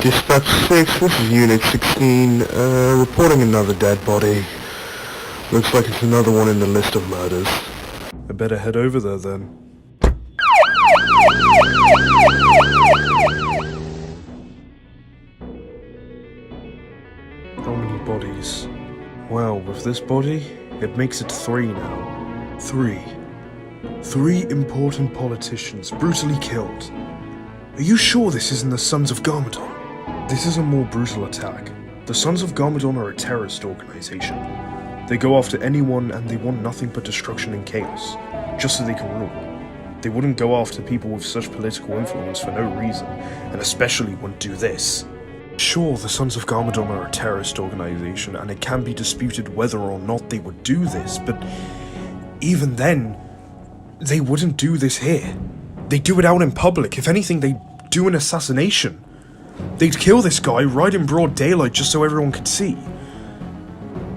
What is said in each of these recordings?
Dispatch 6, this is Unit 16, reporting another dead body. Looks like it's another one in the list of murders. I better head over there then. How many bodies? Well, with this body, it makes it 3 now. 3. 3 important politicians brutally killed. Are you sure this isn't the Sons of Garmadon? This is a more brutal attack. The Sons of Garmadon are a terrorist organization. They go after anyone and they want nothing but destruction and chaos, just so they can rule. They wouldn't go after people with such political influence for no reason, and especially wouldn't do this. Sure, the Sons of Garmadon are a terrorist organization, and it can be disputed whether or not they would do this, but even then, they wouldn't do this here. They'd do it out in public. If anything, they'd do an assassination. They'd kill this guy right in broad daylight just so everyone could see.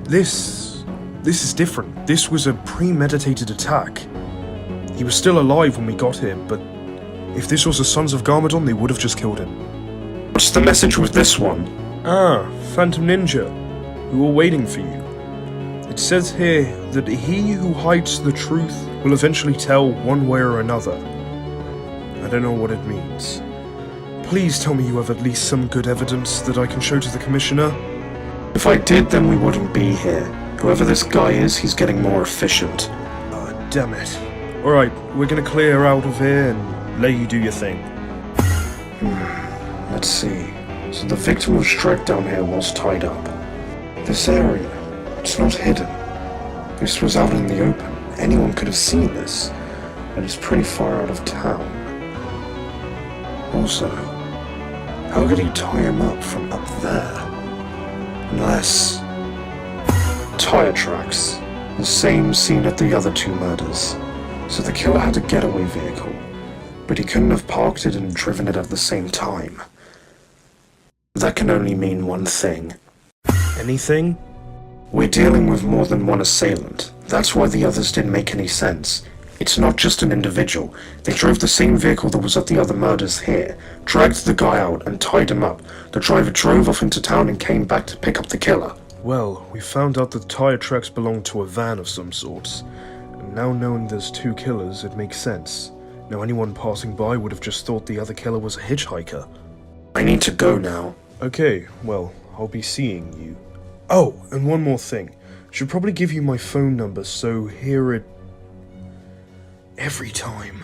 This is different. This was a premeditated attack. He was still alive when we got here, but if this was the Sons of Garmadon, they would have just killed him. What's the message with this one? Ah, Phantom Ninja. We were waiting for you. It says here that he who hides the truth will eventually tell one way or another. I don't know what it means. Please tell me you have at least some good evidence that I can show to the Commissioner. If I did, then we wouldn't be here. Whoever this guy is, he's getting more efficient. Damn it. Alright, we're gonna clear out of here and let you do your thing. Let's see. So the victim of strike down here was tied up. This area, it's not hidden. This was out in the open. Anyone could have seen this. And it's pretty far out of town. Also, how could he tie him up from up there? Unless... tire tracks. The same scene at the other 2 murders. So the killer had a getaway vehicle, but he couldn't have parked it and driven it at the same time. That can only mean one thing. Anything? We're dealing with more than one assailant. That's why the others didn't make any sense. It's not just an individual. They drove the same vehicle that was at the other murders here, dragged the guy out and tied him up. The driver drove off into town and came back to pick up the killer. Well, we found out that the tire tracks belonged to a van of some sorts. And now knowing there's 2 killers, it makes sense. Now anyone passing by would have just thought the other killer was a hitchhiker. I need to go now. Okay, well, I'll be seeing you. Oh, and one more thing. Should probably give you my phone number, so hear it every time.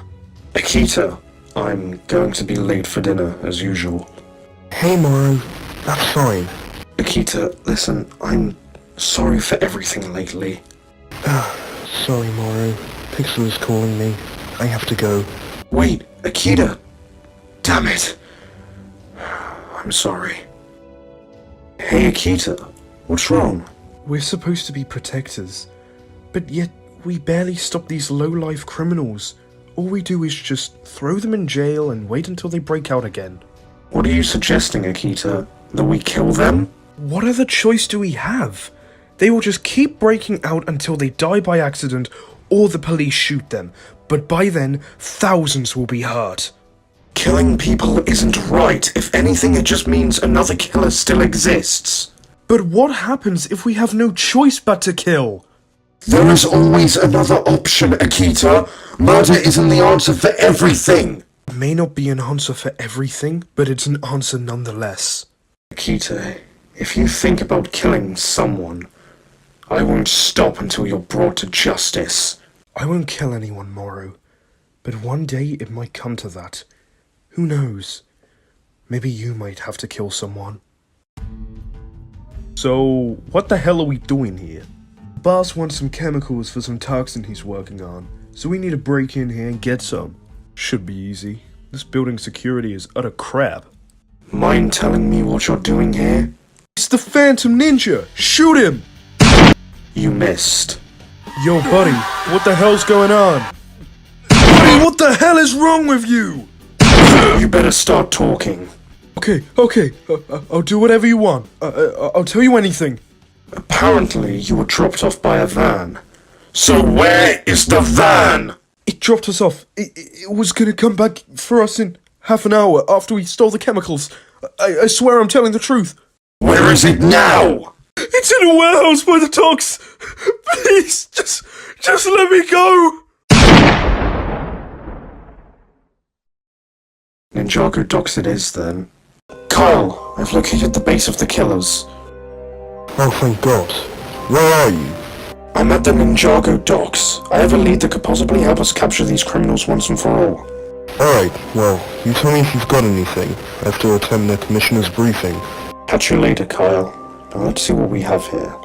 Akita, I'm going to be late for dinner, as usual. Hey Morro, that's fine. Akita, listen, I'm sorry for everything lately. Sorry Morro, Pixel is calling me. I have to go. Wait, Akita! Damn it! I'm sorry. Hey Akita, what's wrong? We're supposed to be protectors, but yet we barely stop these low-life criminals. All we do is just throw them in jail and wait until they break out again. What are you suggesting, Akita? That we kill them? What other choice do we have? They will just keep breaking out until they die by accident or the police shoot them, but by then, thousands will be hurt. Killing people isn't right. If anything, it just means another killer still exists. But what happens if we have no choice but to kill? There is always another option, Akita. Murder isn't the answer for everything. It may not be an answer for everything, but it's an answer nonetheless. Akita, if you think about killing someone, I won't stop until you're brought to justice. I won't kill anyone, Morro, but one day it might come to that. Who knows? Maybe you might have to kill someone. So, what the hell are we doing here? Boss wants some chemicals for some toxin he's working on, so we need to break in here and get some. Should be easy. This building security is utter crap. Mind telling me what you're doing here? It's the Phantom Ninja! Shoot him! You missed. Yo, buddy, what the hell's going on? Buddy, what the hell is wrong with you? You better start talking. Okay, I'll do whatever you want. I'll tell you anything. Apparently, you were dropped off by a van. So where is the van? It dropped us off. It was gonna come back for us in half an hour after we stole the chemicals. I swear I'm telling the truth. Where is it now? It's in a warehouse by the docks. Please, just let me go. Ninjago docks it is, then. Kyle, I've located the base of the killers. Oh, thank God. Where are you? I'm at the Ninjago docks. I have a lead that could possibly help us capture these criminals once and for all. Alright, well, you tell me if you've got anything. I have to attend the commissioner's briefing. Catch you later, Kyle. Now let's see what we have here.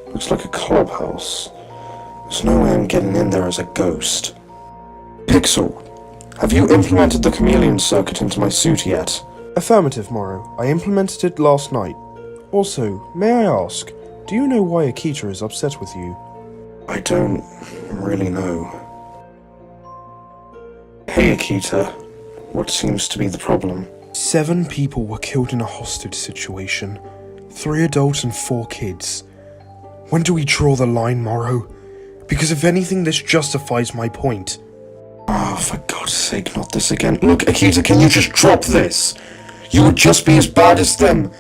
Looks like a clubhouse. There's no way I'm getting in there as a ghost. Pixel, have you implemented the chameleon circuit into my suit yet? Affirmative, Morro. I implemented it last night. Also, may I ask, do you know why Akita is upset with you? I don't really know. Hey, Akita. What seems to be the problem? 7 people were killed in a hostage situation. 3 adults and 4 kids. When do we draw the line, Morro? Because if anything, this justifies my point. Oh, for God's sake, not this again. Look, Akita, can you just drop this? You would just be as bad as them.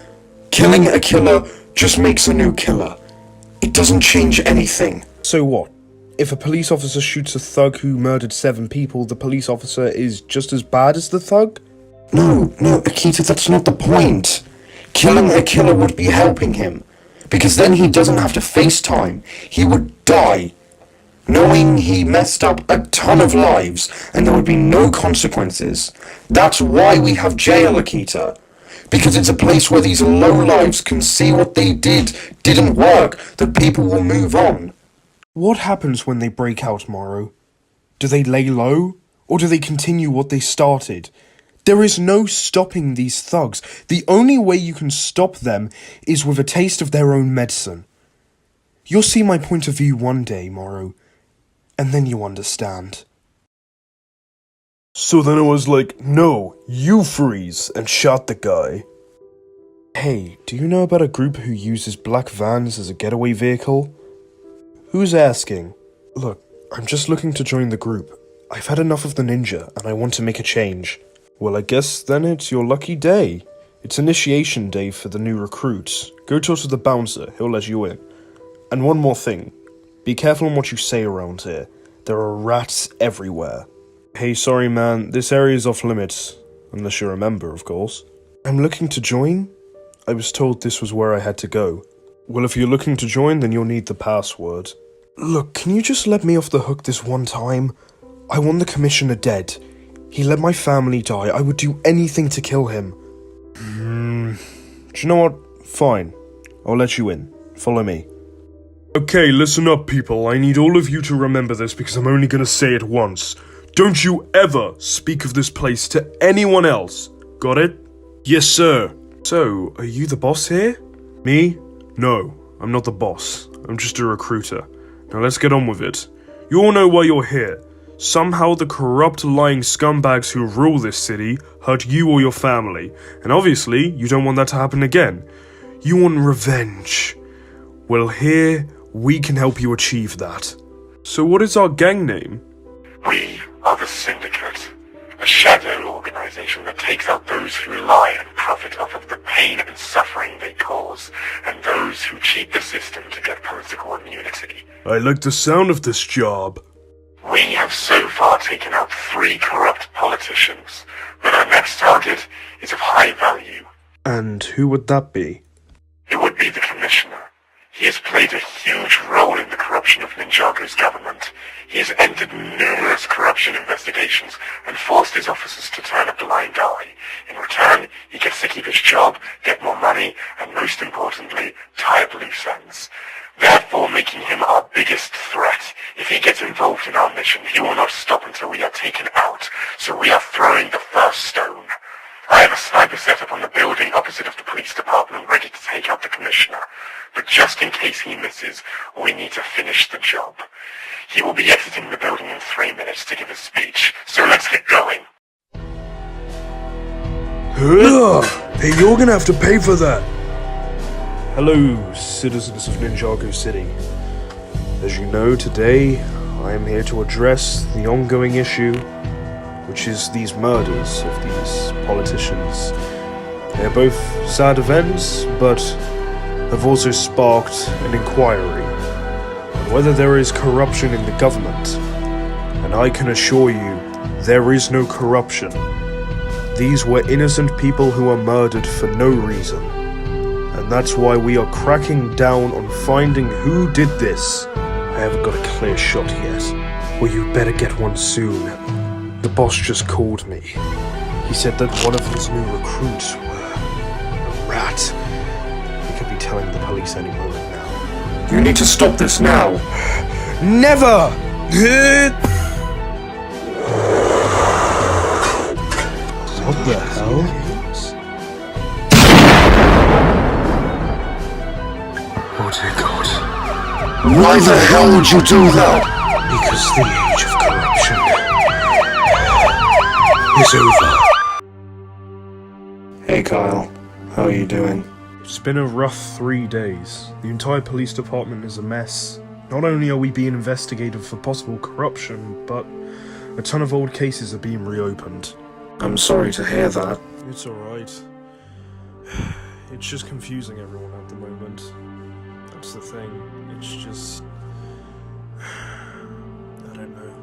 Killing a killer just makes a new killer. It doesn't change anything. So what? If a police officer shoots a thug who murdered 7 people, the police officer is just as bad as the thug? No, Akita, that's not the point. Killing a killer would be helping him. Because then he doesn't have to face time. He would die. Knowing he messed up a ton of lives, and there would be no consequences. That's why we have jail, Akita. Because it's a place where these lowlives can see what they didn't work, that people will move on. What happens when they break out, Morro? Do they lay low, or do they continue what they started? There is no stopping these thugs. The only way you can stop them is with a taste of their own medicine. You'll see my point of view one day, Morro, and then you understand. So then it was like, no, you freeze, and shot the guy. Hey, do you know about a group who uses black vans as a getaway vehicle? Who's asking? Look, I'm just looking to join the group. I've had enough of the ninja, and I want to make a change. Well, I guess then it's your lucky day. It's initiation day for the new recruits. Go talk to the bouncer, he'll let you in. And one more thing. Be careful on what you say around here. There are rats everywhere. Hey, sorry man, this area is off limits. Unless you're a member, of course. I'm looking to join? I was told this was where I had to go. Well, if you're looking to join, then you'll need the password. Look, can you just let me off the hook this one time? I want the commissioner dead. He let my family die. I would do anything to kill him. Do you know what? Fine. I'll let you in. Follow me. Okay, listen up, people. I need all of you to remember this because I'm only gonna say it once. Don't you ever speak of this place to anyone else. Got it? Yes, sir. So, are you the boss here? Me? No, I'm not the boss. I'm just a recruiter. Now let's get on with it. You all know why you're here. Somehow the corrupt, lying scumbags who rule this city hurt you or your family. And obviously, you don't want that to happen again. You want revenge. Well, here, we can help you achieve that. So what is our gang name? We are the Syndicate, a shadow organization that takes out those who lie and profit off of the pain and suffering they cause, and those who cheat the system to get political immunity. I like the sound of this job. We have so far taken out 3 corrupt politicians, but our next target is of high value. And who would that be? It would be the Commissioner. He has played a huge role in the corruption of Ninjago's government. He has entered numerous corruption investigations and forced his officers to turn a blind eye. In return, he gets to keep his job, get more money, and most importantly, tie up loose ends. Therefore making him our biggest threat. If he gets involved in our mission, he will not stop until we are taken out, so we are throwing the first stone. I have a sniper set up on the building opposite of the police department ready to take out the Commissioner, but just in case he misses, we need to finish the job. He will be exiting the building in 3 minutes to give a speech, so let's get going. Hey, you're gonna have to pay for that! Hello, citizens of Ninjago City. As you know, today, I am here to address the ongoing issue, which is these murders of these politicians. They're both sad events, but have also sparked an inquiry on whether there is corruption in the government. And I can assure you, there is no corruption. These were innocent people who were murdered for no reason. And that's why we are cracking down on finding who did this. I haven't got a clear shot yet. Well, you better get one soon. The boss just called me. He said that one of his new recruits were a rat. He could be telling the police any moment now. You need to stop this now! Never! What the hell? Oh dear God. Why the hell would you do that? Because the age of corruption is over. Hey Kyle, how are you doing? It's been a rough 3 days. The entire police department is a mess. Not only are we being investigated for possible corruption, but a ton of old cases are being reopened. I'm sorry to hear that. It's alright. It's just confusing everyone at the moment. That's the thing. It's just... I don't know.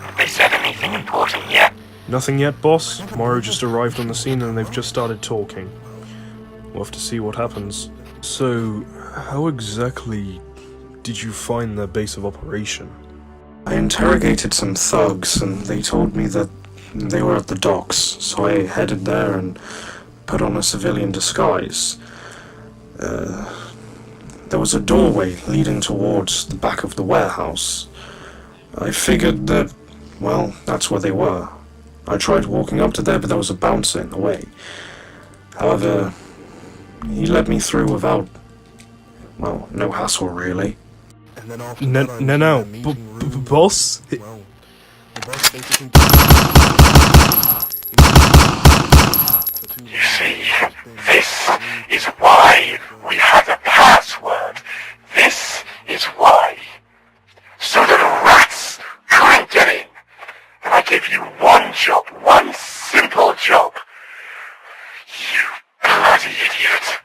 Have they said anything important yet? Nothing yet, boss. Morro just arrived on the scene and they've just started talking. We'll have to see what happens. So, how exactly did you find their base of operation? I interrogated some thugs and they told me that they were at the docks, so I headed there and put on a civilian disguise. There was a doorway leading towards the back of the warehouse. I figured that, well, that's where they were. I tried walking up to there, but there was a bouncer in the way. However, he led me through without, well, no hassle really. And then after No, that, I no, was no, in a meeting room. boss? Well, the boss basically... You see, this is why we have a password. This is why. So that rats couldn't get in. And I gave you one job, one simple job. You bloody idiot.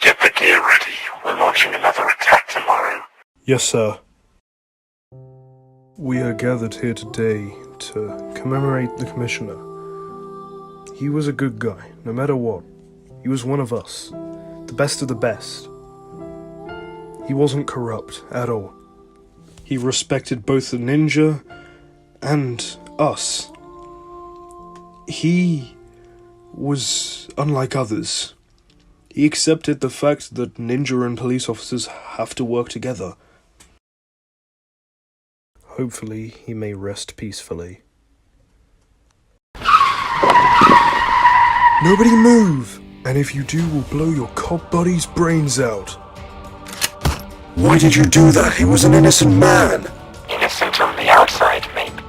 Get the gear ready. We're launching another attack tomorrow. Yes, sir. We are gathered here today to commemorate the Commissioner. He was a good guy, no matter what. He was one of us, the best of the best. He wasn't corrupt at all. He respected both the ninja and us. He was unlike others. He accepted the fact that ninja and police officers have to work together. Hopefully, he may rest peacefully. Nobody move! And if you do, we'll blow your cop buddy's brains out. Why did you do that? He was an innocent man. Innocent on the outside, maybe.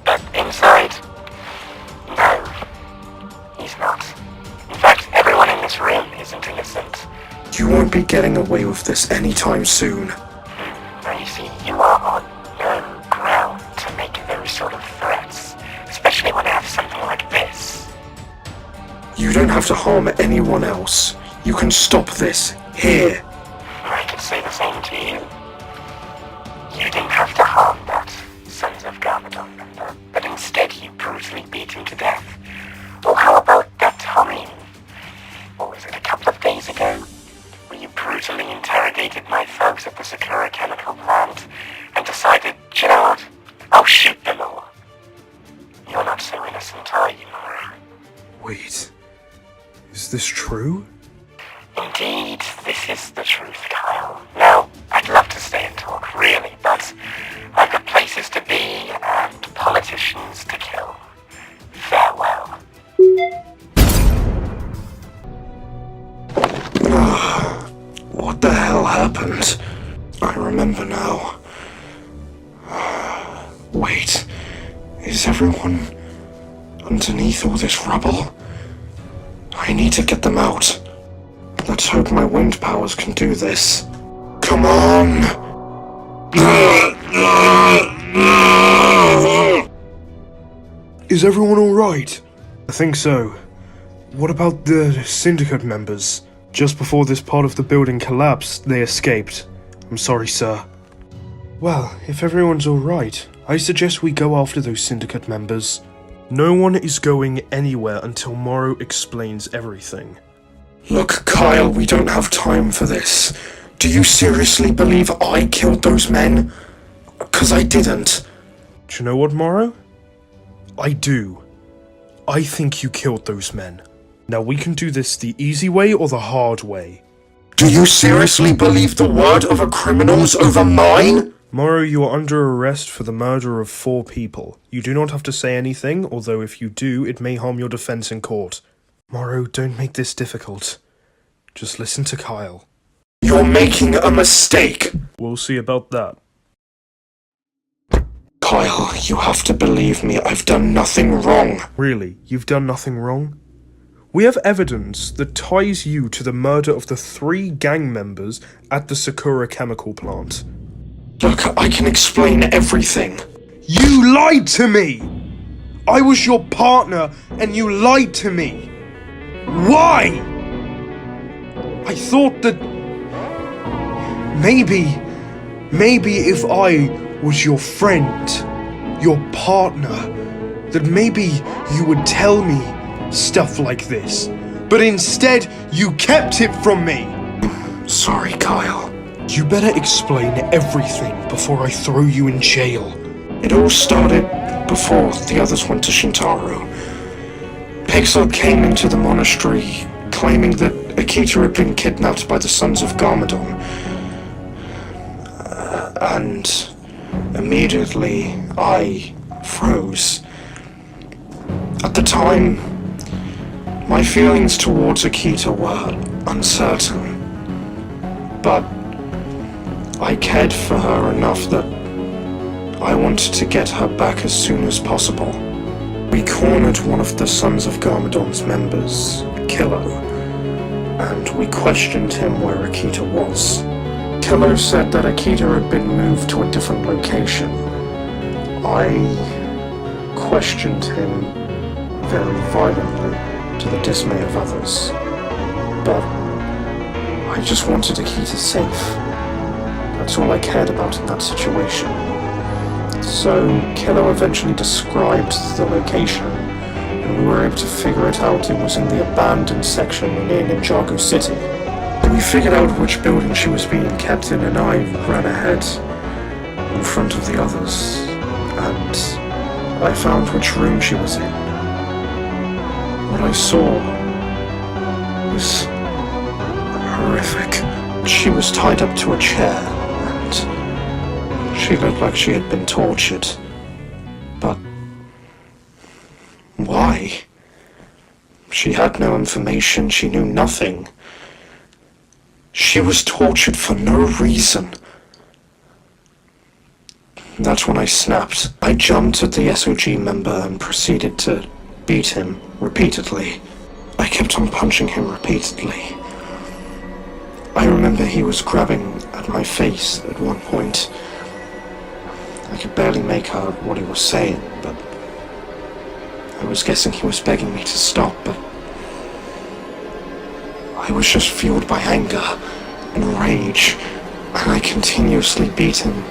But inside? No. He's not. In fact, everyone in this room isn't innocent. You won't be getting away with this anytime soon. Now you see, you are on no ground to make those sort of threats. Especially when I have something like this. You don't have to harm anyone else. You can stop this here. I could say the same to you. You didn't have to harm that Sons of Garmadon member, but instead you brutally beat him to death. Or how about that time, or was it a couple of days ago, where you brutally interrogated my thugs at the Sakura chemical plant and decided, you know what, I'll shoot them all. You're not so innocent, are you, Morro? Wait, is this true? Indeed, this is the truth, Kyle. Now, I'd love to stay and talk, really, but I've got places to be and politicians to kill. Farewell. What the hell happened? I remember now. Wait, is everyone underneath all this rubble? I need to get them out. Let's hope my wind powers can do this. Come on! Is everyone alright? I think so. What about the syndicate members? Just before this part of the building collapsed, they escaped. I'm sorry, sir. Well, if everyone's alright, I suggest we go after those syndicate members. No one is going anywhere until Morrow explains everything. Look, Kyle, we don't have time for this. Do you seriously believe I killed those men? 'Cause I didn't. Do you know what, Morrow? I do. I think you killed those men. Now we can do this the easy way or the hard way. Do you seriously believe the word of a criminal's over mine? Morrow, you are under arrest for the murder of 4 people. You do not have to say anything, although if you do, it may harm your defense in court. Morrow, don't make this difficult. Just listen to Kyle. You're making a mistake. We'll see about that. Kyle, you have to believe me, I've done nothing wrong. Really, you've done nothing wrong? We have evidence that ties you to the murder of the 3 gang members at the Sakura chemical plant. Look, I can explain everything. You lied to me! I was your partner and you lied to me! Why? I thought that maybe if I was your friend, your partner, that maybe you would tell me stuff like this. But instead, you kept it from me! Sorry, Kyle. You better explain everything before I throw you in jail. It all started before the others went to Shintaro. Pixel came into the monastery claiming that Akita had been kidnapped by the Sons of Garmadon. And immediately I froze. At the time, my feelings towards Akita were uncertain, but I cared for her enough that I wanted to get her back as soon as possible. We cornered one of the Sons of Garmadon's members, Kilo, and we questioned him where Akita was. Kilo said that Akita had been moved to a different location. I questioned him very violently, to the dismay of others. But I just wanted Akita safe. That's all I cared about in that situation. So Kilo eventually described the location, and we were able to figure it out. It was in the abandoned section near NINJAGO City. We figured out which building she was being kept in, and I ran ahead in front of the others, and I found which room she was in. What I saw was horrific. She was tied up to a chair, and she looked like she had been tortured. But why? She had no information, she knew nothing. She was tortured for no reason. That's when I snapped. I jumped at the SOG member and proceeded to beat him repeatedly. I kept on punching him repeatedly. I remember he was grabbing at my face at one point. I could barely make out what he was saying, but I was guessing he was begging me to stop, but I was just fueled by anger and rage, and I continuously beat him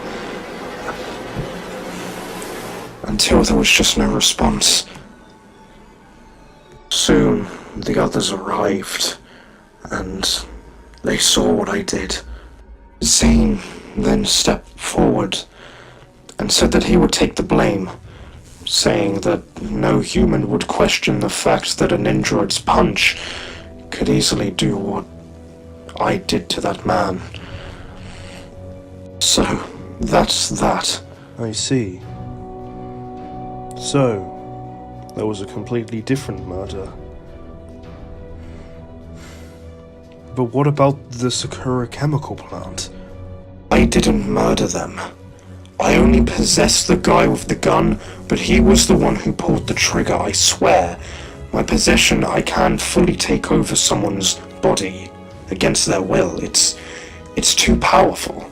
until there was just no response. Soon, the others arrived, and they saw what I did. Zane then stepped forward and said that he would take the blame, saying that no human would question the fact that an android's punch could easily do what I did to that man. So, that's that. I see. So, there was a completely different murder. But what about the Sakura chemical plant? I didn't murder them. I only possessed the guy with the gun, but he was the one who pulled the trigger, I swear. My possession, I can fully take over someone's body against their will. It's It's too powerful.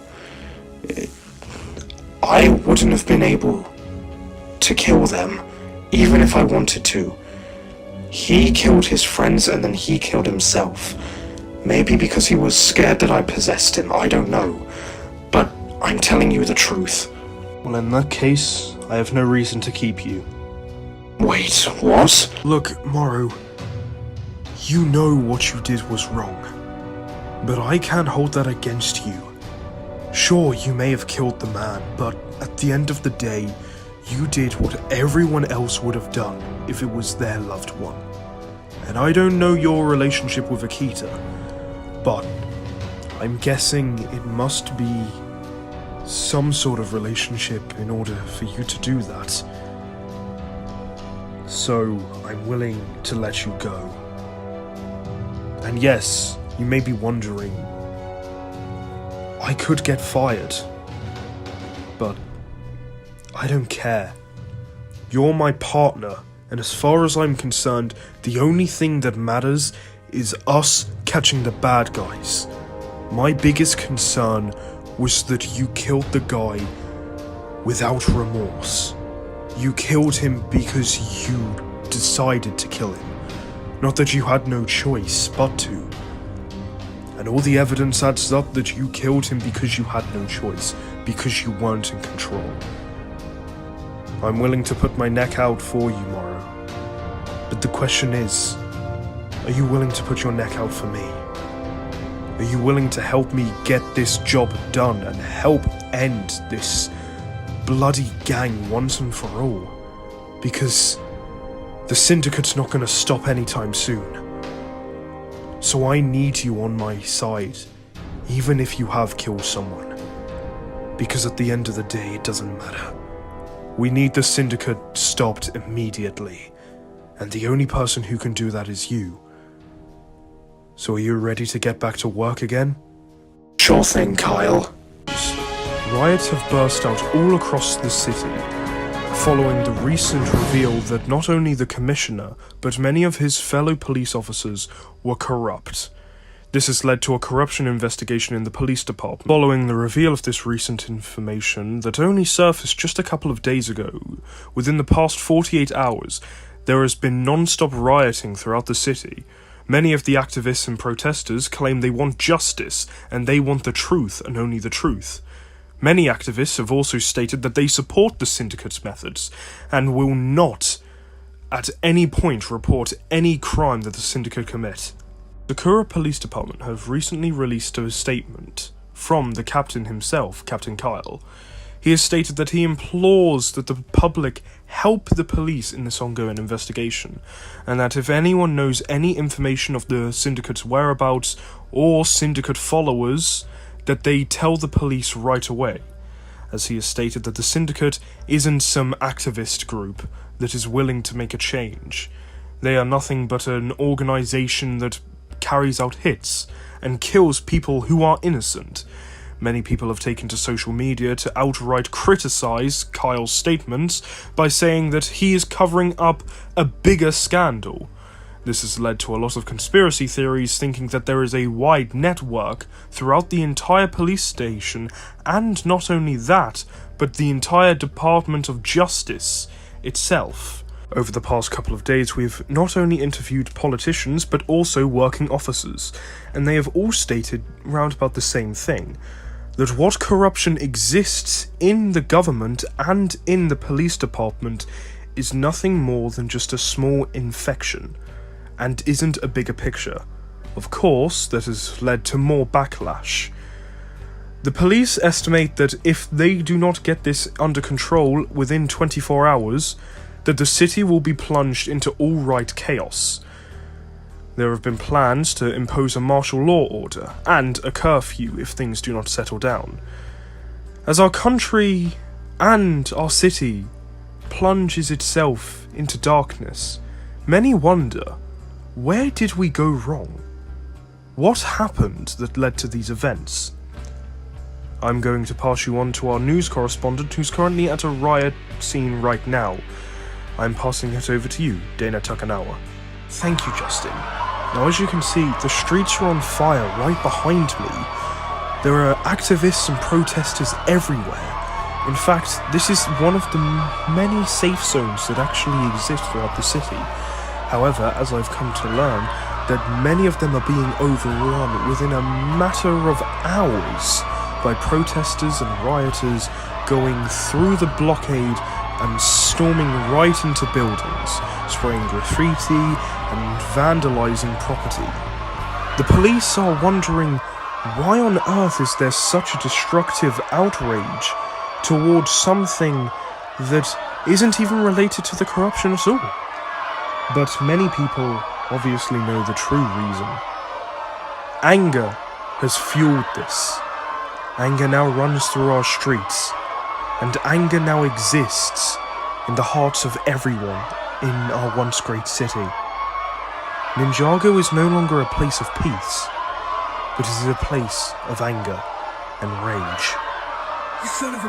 I wouldn't have been able to kill them, even if I wanted to. He killed his friends and then he killed himself. Maybe because he was scared that I possessed him, I don't know. But I'm telling you the truth. Well, in that case, I have no reason to keep you. Wait, what? Look, Morrow, you know what you did was wrong, but I can't hold that against you. Sure, you may have killed the man, but at the end of the day, you did what everyone else would have done if it was their loved one. And I don't know your relationship with Akita, but I'm guessing it must be some sort of relationship in order for you to do that. So, I'm willing to let you go. And yes, you may be wondering, I could get fired, but I don't care. You're my partner, and as far as I'm concerned, the only thing that matters is us catching the bad guys. My biggest concern was that you killed the guy without remorse. You killed him because you decided to kill him, not that you had no choice but to. And all the evidence adds up that you killed him because you had no choice, because you weren't in control. I'm willing to put my neck out for you, Morrow. But the question is, are you willing to put your neck out for me? Are you willing to help me get this job done and help end this bloody gang once and for all? Because the Syndicate's not going to stop anytime soon. So I need you on my side, even if you have killed someone. Because at the end of the day, it doesn't matter. We need the Syndicate stopped immediately, and the only person who can do that is you. So are you ready to get back to work again? Sure thing, Kyle. Riots have burst out all across the city, following the recent reveal that not only the Commissioner, but many of his fellow police officers were corrupt. This has led to a corruption investigation in the police department. Following the reveal of this recent information that only surfaced just a couple of days ago, within the past 48 hours, there has been non-stop rioting throughout the city. Many of the activists and protesters claim they want justice, and they want the truth and only the truth. Many activists have also stated that they support the Syndicate's methods, and will not, at any point, report any crime that the Syndicate commit. The Sakura Police Department have recently released a statement from the captain himself, Captain Kyle. He has stated that he implores that the public help the police in this ongoing investigation, and that if anyone knows any information of the Syndicate's whereabouts or Syndicate followers, that they tell the police right away, as he has stated that the Syndicate isn't some activist group that is willing to make a change. They are nothing but an organization that carries out hits and kills people who are innocent. Many people have taken to social media to outright criticize Kyle's statements by saying that he is covering up a bigger scandal. This has led to a lot of conspiracy theories thinking that there is a wide network throughout the entire police station, and not only that, but the entire Department of Justice itself. Over the past couple of days, we've not only interviewed politicians, but also working officers, and they have all stated round about the same thing, that what corruption exists in the government and in the police department is nothing more than just a small infection, and isn't a bigger picture. Of course, that has led to more backlash. The police estimate that if they do not get this under control within 24 hours, that the city will be plunged into all-right chaos. There have been plans to impose a martial law order and a curfew if things do not settle down. As our country and our city plunges itself into darkness, many wonder, where did we go wrong? What happened that led to these events? I'm going to pass you on to our news correspondent who's currently at a riot scene right now. I'm passing it over to you, Dana Takanawa. Thank you, Justin. Now, as you can see, the streets are on fire right behind me. There are activists and protesters everywhere. In fact, this is one of the many safe zones that actually exist throughout the city. However, as I've come to learn, that many of them are being overrun within a matter of hours by protesters and rioters going through the blockade and storming right into buildings, spraying graffiti and vandalizing property. The police are wondering, why on earth is there such a destructive outrage towards something that isn't even related to the corruption at all? But many people obviously know the true reason. Anger has fueled this. Anger now runs through our streets, and anger now exists in the hearts of everyone in our once great city. Ninjago is no longer a place of peace, but it is a place of anger and rage.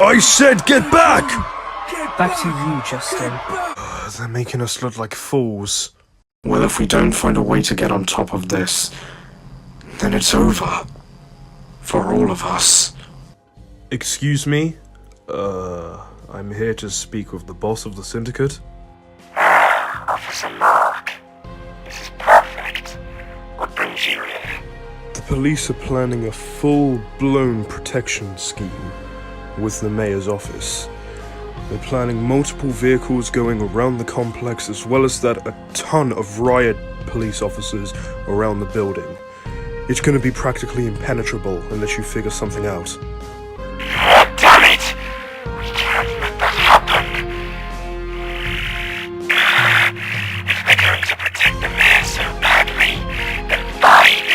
I said get back! Back to you, Justin. They're making us look like fools. Well, if we don't find a way to get on top of this, then it's over. For all of us. Excuse me? I'm here to speak with the boss of the syndicate. Officer Mark. This is perfect. What brings you here? The police are planning a full-blown protection scheme with the mayor's office. They're planning multiple vehicles going around the complex, as well as that a ton of riot police officers around the building. It's gonna be practically impenetrable unless you figure something out. Oh, damn it! We can't let that happen. If they're going to protect the mayor so badly, then fine.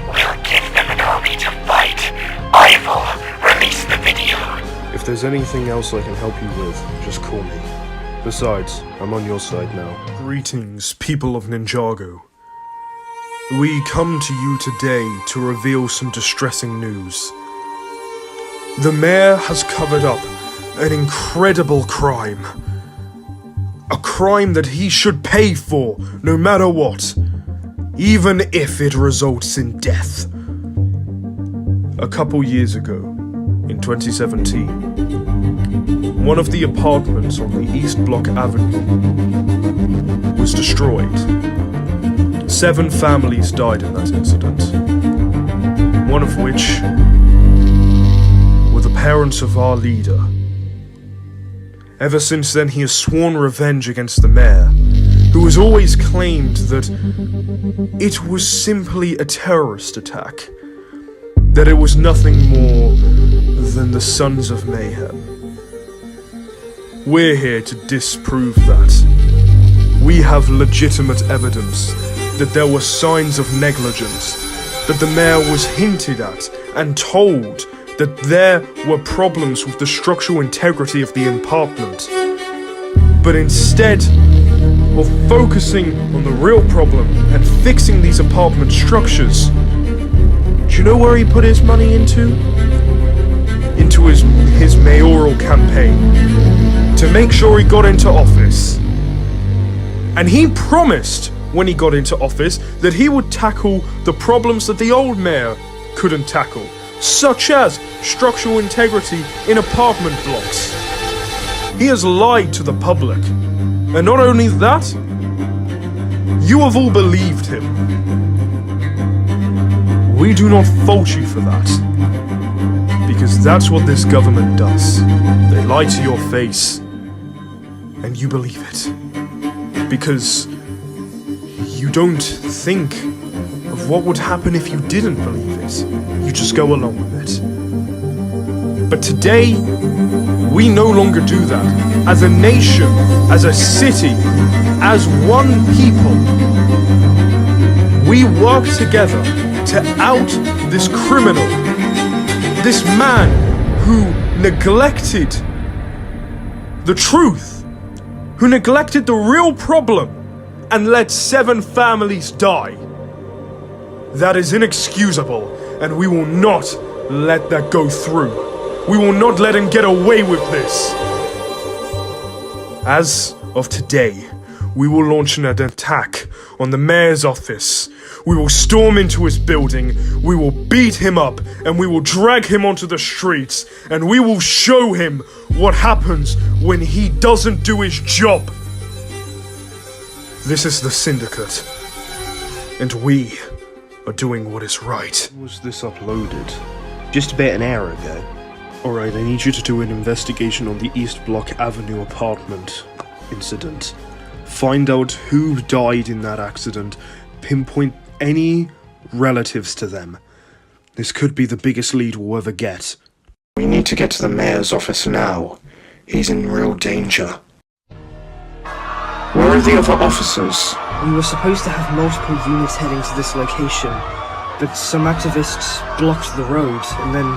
We'll give them an army to fight. I will release the video. If there's anything else I can help you with, just call me. Besides, I'm on your side now. Greetings, people of Ninjago. We come to you today to reveal some distressing news. The mayor has covered up an incredible crime. A crime that he should pay for, no matter what. Even if it results in death. A couple years ago, in 2017, one of the apartments on the East Block Avenue was destroyed. 7 families died in that incident, one of which were the parents of our leader. Ever since then, he has sworn revenge against the mayor, who has always claimed that it was simply a terrorist attack, that it was nothing more than the Sons of Mayhem. We're here to disprove that. We have legitimate evidence that there were signs of negligence, that the mayor was hinted at and told that there were problems with the structural integrity of the apartment. But instead of focusing on the real problem and fixing these apartment structures, do you know where he put his money into? Into his mayoral campaign, to make sure he got into office. And he promised, when he got into office, that he would tackle the problems that the old mayor couldn't tackle, such as structural integrity in apartment blocks. He has lied to the public. And not only that, you have all believed him. We do not fault you for that, because that's what this government does. They lie to your face, and you believe it, because you don't think of what would happen if you didn't believe it. You just go along with it. But today, we no longer do that. As a nation, as a city, as one people, we work together to out this criminal, this man who neglected the truth, who neglected the real problem and let 7 families die. That is inexcusable, and we will not let that go through. We will not let him get away with this. As of today, we will launch an attack on the mayor's office. We will storm into his building, we will beat him up, and we will drag him onto the streets, and we will show him what happens when he doesn't do his job. This is the Syndicate, and we are doing what is right. Was this uploaded? Just about an hour ago. Alright, I need you to do an investigation on the East Block Avenue apartment incident. Find out who died in that accident. Pinpoint any relatives to them. This could be the biggest lead we'll ever get. We need to get to the mayor's office now. He's in real danger. Where are the other officers? We were supposed to have multiple units heading to this location, but some activists blocked the road and then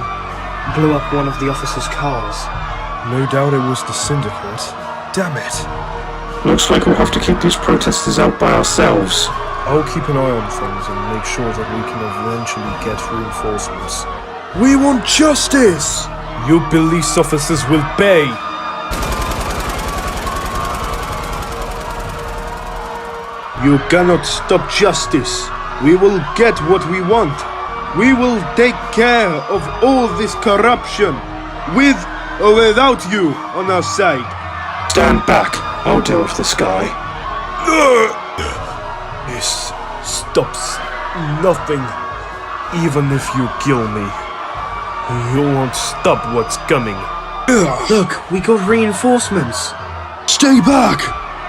blew up one of the officers' cars. No doubt it was the Syndicate. Damn it. Looks like we'll have to keep these protesters out by ourselves. I'll keep an eye on things and make sure that we can eventually get reinforcements. We want justice! You police officers will pay! You cannot stop justice. We will get what we want. We will take care of all this corruption, with or without you on our side. Stand back. I'll deal with this guy. This stops nothing. Even if you kill me, you won't stop what's coming. Look, we got reinforcements. Stay back!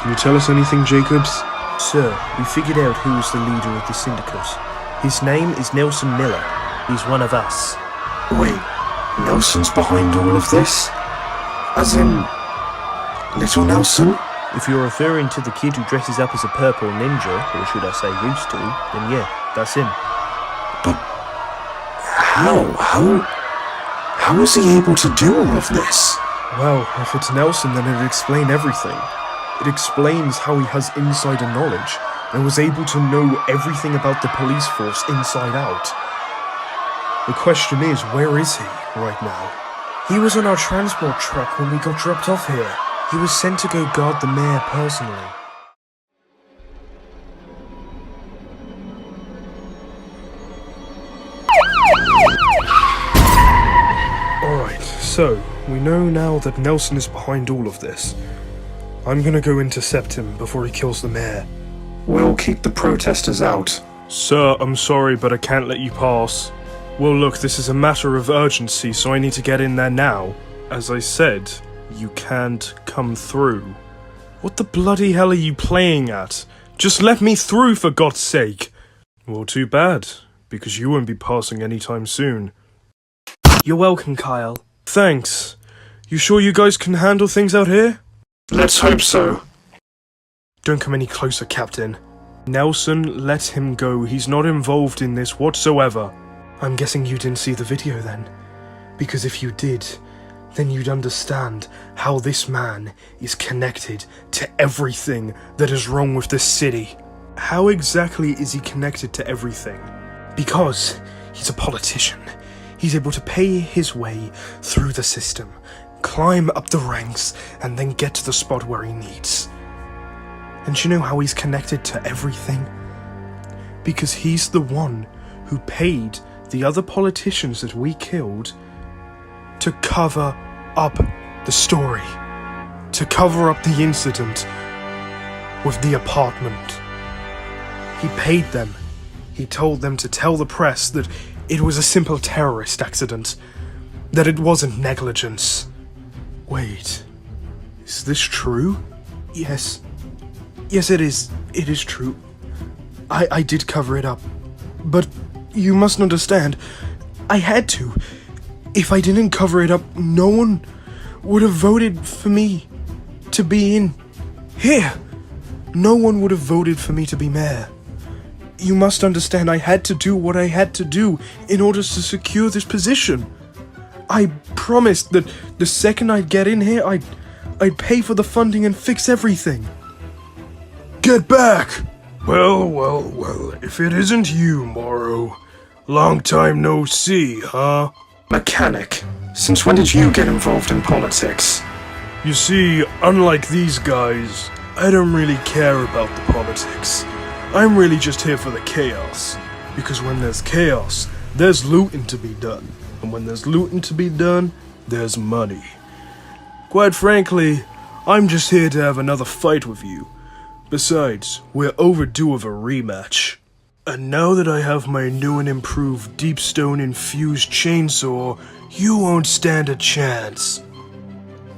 Can you tell us anything, Jacobs? Sir, we figured out who's the leader of the Syndicate. His name is Nelson Miller. He's one of us. Wait, Nelson's behind all of this? As in, Little Nelson? If you're referring to the kid who dresses up as a purple ninja, or should I say used to, then yeah, that's him. But how is he able to do all of this? Well, if it's Nelson, then it'd explain everything. It explains how he has insider knowledge and was able to know everything about the police force inside out. The question is, where is he right now? He was on our transport truck when we got dropped off here. He was sent to go guard the mayor personally. Alright, so, we know now that Nelson is behind all of this. I'm gonna go intercept him before he kills the mayor. We'll keep the protesters out. Sir, I'm sorry, but I can't let you pass. Well, look, this is a matter of urgency, so I need to get in there now. As I said, you can't come through. What the bloody hell are you playing at? Just let me through, for God's sake! Well, too bad, because you won't be passing anytime soon. You're welcome, Kyle. Thanks. You sure you guys can handle things out here? Let's hope so. Don't come any closer, Captain. Nelson, let him go. He's not involved in this whatsoever. I'm guessing you didn't see the video then. Because if you did, then you'd understand how this man is connected to everything that is wrong with this city. How exactly is he connected to everything? Because he's a politician. He's able to pay his way through the system, climb up the ranks, and then get to the spot where he needs. And you know how he's connected to everything? Because he's the one who paid the other politicians that we killed to cover up the story, to cover up the incident with the apartment. He paid them. He told them to tell the press that it was a simple terrorist accident, that it wasn't negligence. Wait, is this true? Yes. Yes, it is. It is true. I did cover it up. But you must understand, I had to. If I didn't cover it up, no one would have voted for me to be in here. No one would have voted for me to be mayor. You must understand, I had to do what I had to do in order to secure this position. I promised that the second I'd get in here, I'd pay for the funding and fix everything. Get back! Well, if it isn't you, Morro. Long time no see, huh? Mechanic, since when did you get involved in politics? You see, unlike these guys, I don't really care about the politics. I'm really just here for the chaos. Because when there's chaos, there's looting to be done. And when there's looting to be done, there's money. Quite frankly, I'm just here to have another fight with you. Besides, we're overdue with a rematch. And now that I have my new and improved deep stone infused chainsaw, you won't stand a chance.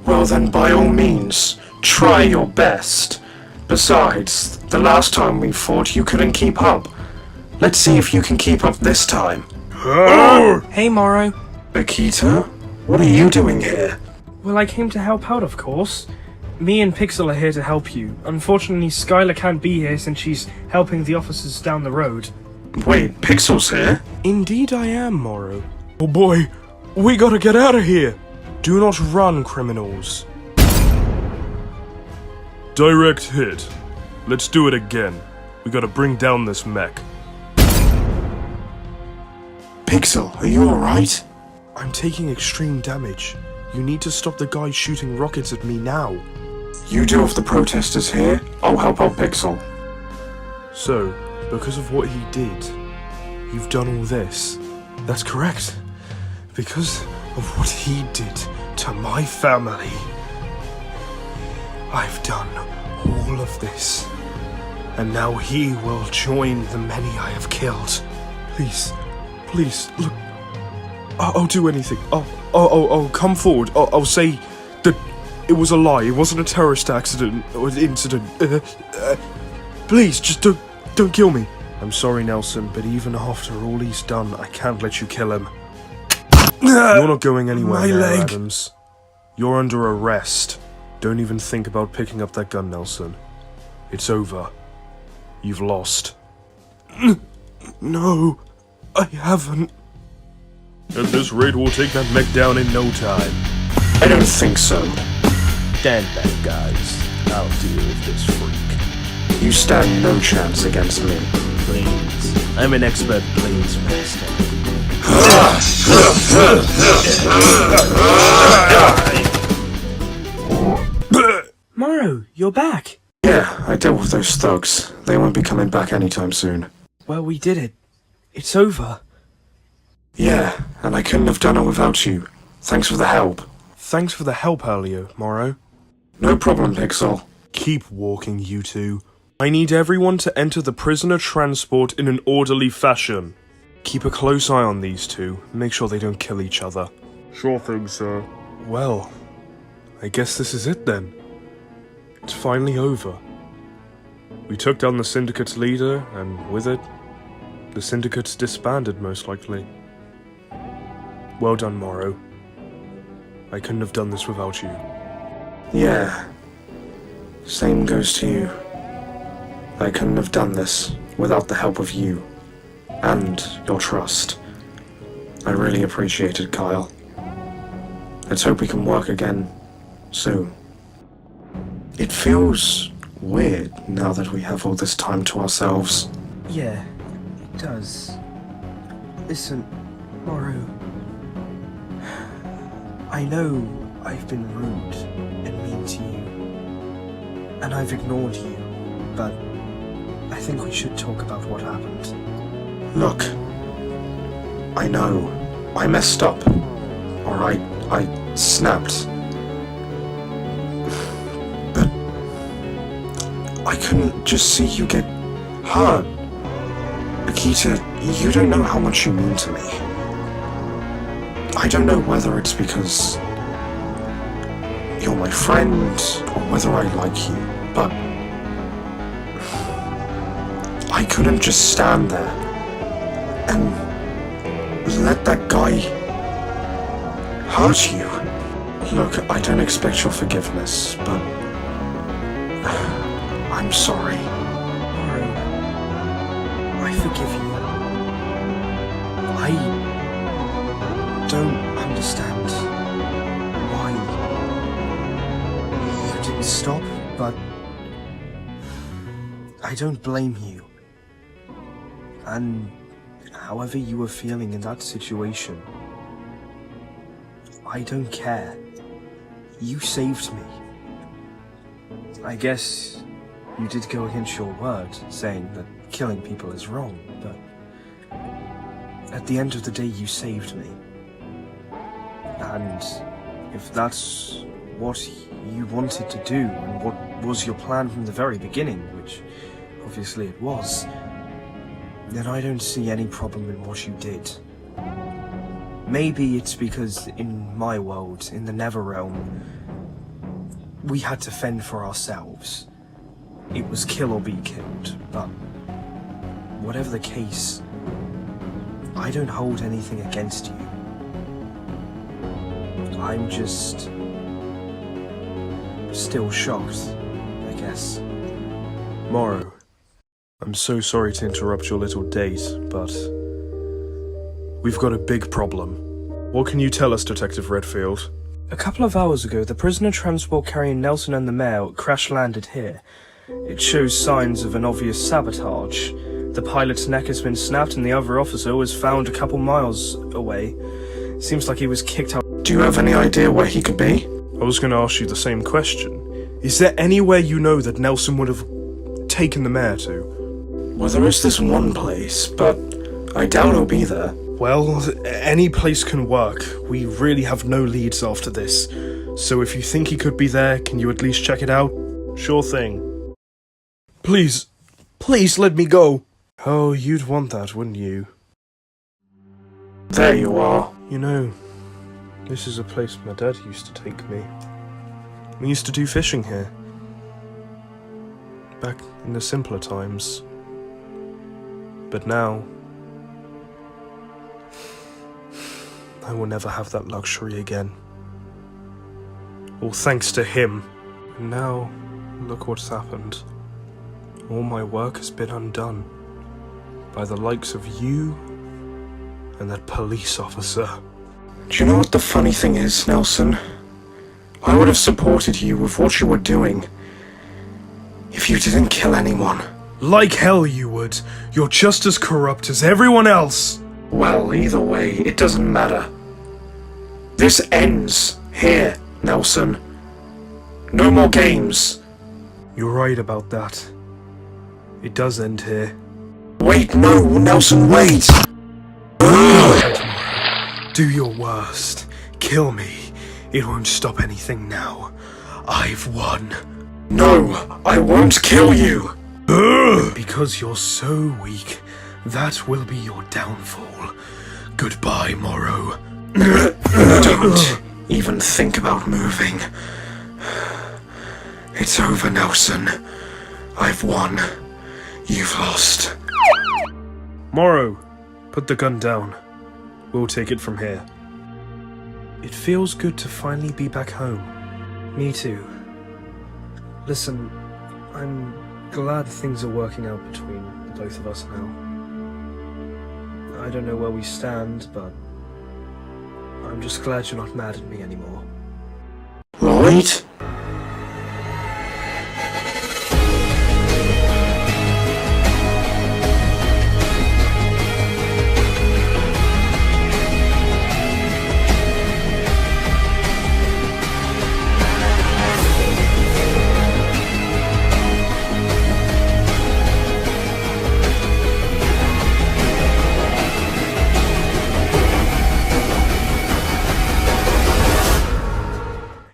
Well then, by all means, try your best. Besides, the last time we fought, you couldn't keep up. Let's see if you can keep up this time. Hey, Morro. Akita, what are you doing here? Well, I came to help out, of course. Me and Pixel are here to help you. Unfortunately, Skylar can't be here since she's helping the officers down the road. Wait, Pixel's here? Indeed I am, Morro. Oh boy, we gotta get out of here. Do not run, criminals. Direct hit. Let's do it again. We gotta bring down this mech. Pixel, are you alright? I'm taking extreme damage. You need to stop the guy shooting rockets at me now. You deal with the protesters here, I'll help out Pixel. So, because of what he did, you've done all this. That's correct. Because of what he did to my family. I've done all of this. And now he will join the many I have killed. Please, please, look. I'll do anything. I'll come forward. I'll say that it was a lie. It wasn't a terrorist accident or incident. Please, just don't kill me. I'm sorry, Nelson, but even after all he's done, I can't let you kill him. You're not going anywhere My now, leg. Adams. You're under arrest. Don't even think about picking up that gun, Nelson. It's over. You've lost. No, I haven't. At this rate, we'll take that mech down in no time. I don't think so. Stand back, guys. I'll deal with this freak. You stand no chance against me. Please. I'm an expert blades master. Morro, you're back. Yeah, I dealt with those thugs. They won't be coming back anytime soon. Well, we did it. It's over. Yeah, and I couldn't have done it without you. Thanks for the help. Thanks for the help earlier, Morro. No problem, Pixel. Keep walking, you two. I need everyone to enter the prisoner transport in an orderly fashion. Keep a close eye on these two. Make sure they don't kill each other. Sure thing, sir. Well, I guess this is it then. It's finally over. We took down the Syndicate's leader, and with it, the Syndicate's disbanded, most likely. Well done, Morro. I couldn't have done this without you. Yeah. Same goes to you. I couldn't have done this without the help of you. And your trust. I really appreciate it, Kyle. Let's hope we can work again soon. It feels weird now that we have all this time to ourselves. Yeah, it does. Listen, Morro. I know I've been rude and mean to you. And I've ignored you. But I think we should talk about what happened. Look, I know, I messed up. Alright, I snapped. But I couldn't just see you get hurt. Akita, you don't know how much you mean to me. I don't know whether it's because you're my friend or whether I like you, but I couldn't just stand there and let that guy hurt you. Look, I don't expect your forgiveness, but I'm sorry. Morro, I forgive you. I don't understand why you didn't stop, but I don't blame you. And however you were feeling in that situation, I don't care. You saved me. I guess you did go against your word, saying that killing people is wrong, but at the end of the day you saved me. And if that's what you wanted to do, and what was your plan from the very beginning, which obviously it was, then I don't see any problem in what you did. Maybe it's because in my world, in the Netherrealm, we had to fend for ourselves. It was kill or be killed, but whatever the case, I don't hold anything against you. I'm just still shocked, I guess. Morrow, I'm so sorry to interrupt your little date, but we've got a big problem. What can you tell us, Detective Redfield? A couple of hours ago, the prisoner transport carrying Nelson and the mayor crash-landed here. It shows signs of an obvious sabotage. The pilot's neck has been snapped and the other officer was found a couple miles away. Seems like he was kicked out. Do you have any idea where he could be? I was going to ask you the same question. Is there anywhere you know that Nelson would have taken the mayor to? Well, there is this one place, but I doubt he'll be there. Well, any place can work. We really have no leads after this. So if you think he could be there, can you at least check it out? Sure thing. Please let me go. Oh, you'd want that, wouldn't you? There you are. You know, this is a place my dad used to take me. We used to do fishing here. Back in the simpler times. But now, I will never have that luxury again. All thanks to him. And now, look what's happened. All my work has been undone by the likes of you and that police officer. Do you know what the funny thing is, Nelson? I would have supported you with what you were doing if you didn't kill anyone. Like hell you would. You're just as corrupt as everyone else. Well, either way, it doesn't matter. This ends here, Nelson. No more games. You're right about that. It does end here. Wait, no, Nelson, wait! Do your worst. Kill me. It won't stop anything now. I've won. No, I won't kill you! Because you're so weak, that will be your downfall. Goodbye, Morrow. Don't even think about moving. It's over, Nelson. I've won. You've lost. Morrow, put the gun down. We'll take it from here. It feels good to finally be back home. Me too. Listen, I'm glad things are working out between the both of us now. I don't know where we stand, but I'm just glad you're not mad at me anymore.